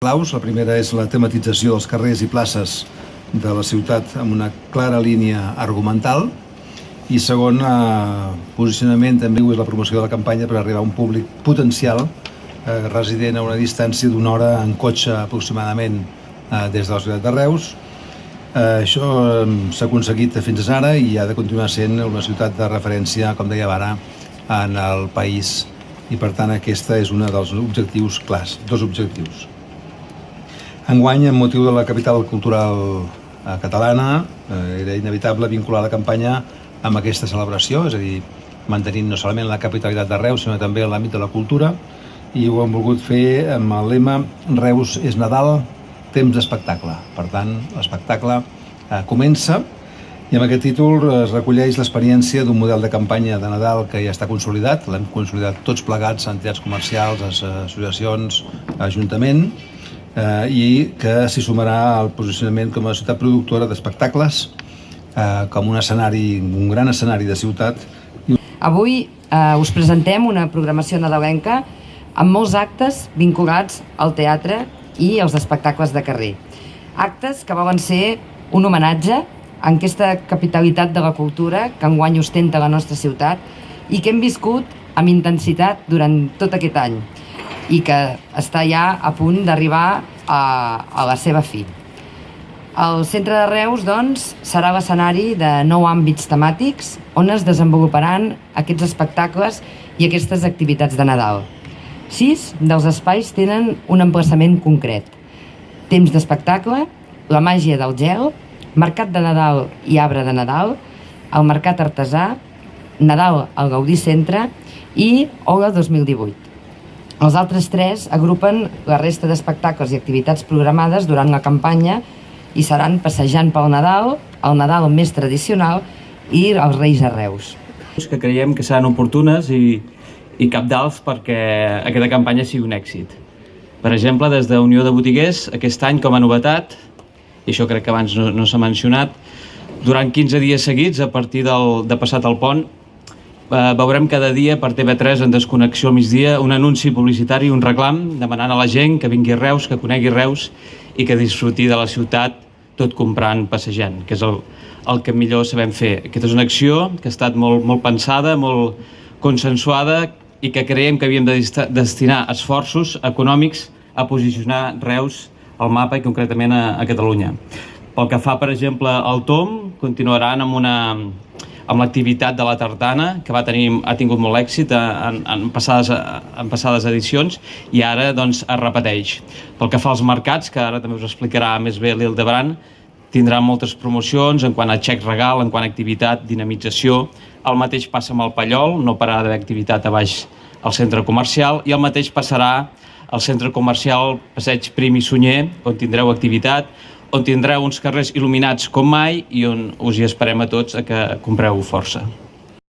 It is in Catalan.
claus. La primera és la tematització dels carrers i places de la ciutat amb una clara línia argumental. I segon, posicionament també és la promoció de la campanya per arribar a un públic potencial resident a una distància d'una hora en cotxe aproximadament des de la ciutat de Reus. Això s'ha aconseguit fins ara i ha de continuar sent una ciutat de referència, com deia ara, en el país. I per tant aquesta és un dels objectius clars, dos objectius. Enguany, amb motiu de la capital cultural catalana, era inevitable vincular la campanya amb aquesta celebració, és a dir, mantenint no solament la capitalitat de Reus, sinó també l'àmbit de la cultura, i ho hem volgut fer amb el lema Reus és Nadal, temps d'espectacle. Per tant, l'espectacle comença i amb aquest títol es recolleix l'experiència d'un model de campanya de Nadal que ja està consolidat, l'hem consolidat tots plegats, entitats comercials, associacions, ajuntament, i que s'hi sumarà el posicionament com a ciutat productora d'espectacles, com un escenari, un gran escenari de ciutat. Avui us presentem una programació nadalenca amb molts actes vinculats al teatre i als espectacles de carrer. Actes que volen ser un homenatge a aquesta capitalitat de la cultura que enguany ostenta la nostra ciutat i que hem viscut amb intensitat durant tot aquest any i que està ja a punt d'arribar a la seva fi. El centre de Reus, doncs, serà l'escenari de 9 àmbits temàtics on es desenvoluparan aquests espectacles i aquestes activitats de Nadal. 6 dels espais tenen un emplaçament concret. Temps d'espectacle, la màgia del gel, mercat de Nadal i arbre de Nadal, el mercat artesà, Nadal al Gaudí Centre i Ola 2018. Els altres 3 agrupen la resta d'espectacles i activitats programades durant la campanya i seran Passejant pel Nadal, el Nadal més tradicional i els Reis a Reus. Que creiem que seran oportunes i cabdals perquè aquesta campanya sigui un èxit. Per exemple, des de Unió de Botiguers, aquest any com a novetat, i això crec que abans no s'ha mencionat, durant 15 dies seguits, a partir de passat el pont, veurem cada dia per TV3 en Desconnexió al migdia un anunci publicitari, un reclam, demanant a la gent que vingui a Reus, que conegui Reus i que disfruti de la ciutat tot comprant, passejant, que és el que millor sabem fer. Aquesta és una acció que ha estat molt pensada, molt consensuada i que creiem que havíem de destinar esforços econòmics a posicionar Reus al mapa i concretament a Catalunya. Pel que fa, per exemple, al TOM, continuaran amb l'activitat de la tartana, que ha tingut molt èxit en passades edicions i ara doncs, es repeteix. Pel que fa als mercats, que ara també us explicarà més bé l'Hildebran, tindrà moltes promocions en quant a xec regal, en quant a activitat, dinamització. El mateix passa amb el Pallol, no pararà d'haver activitat a baix al centre comercial, i el mateix passarà al centre comercial Passeig Prim i Sunyer, on tindreu activitat, on tindreu uns carrers il·luminats com mai i on us hi esperem a tots a que compreu força.